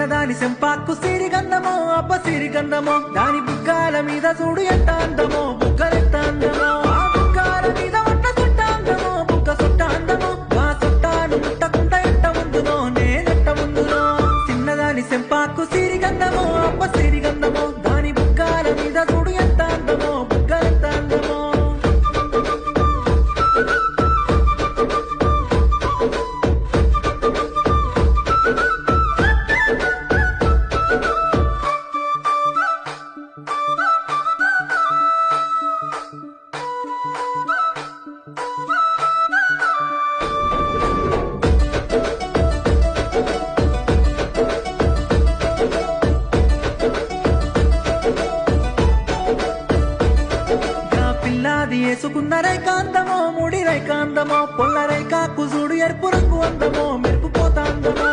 చిన్నదాని సెంపాకు సిరిగంధమో అబ్బ సిరిగంధమో దాని బుగ్గాల మీద చూడు ఎంత అందమో బుగ్గలెంత అందమో ఆ బుగ్గాల మీద వంట చుట్ట అందమో బుగ్గ చుట్ట అందమో ఆ చుట్టాను ముట్టకుండా ఎట్ట ముందునో నేనెట్ట ముందునో చిన్నదాని సెంపాకు సిరిగంధమో అబ్బ సిరిగంధమో దాని బుగ్గాల మీద చూడు ఎంత అందమో బుగ్గలెంత అందమో పిల్లాది వేసుకున్న రైకాందమో ముడి రైకాందమో పొల్ల రైకాకు చూడు ఎరుపు రంగు అందమో మెరుపుపోతా అందమో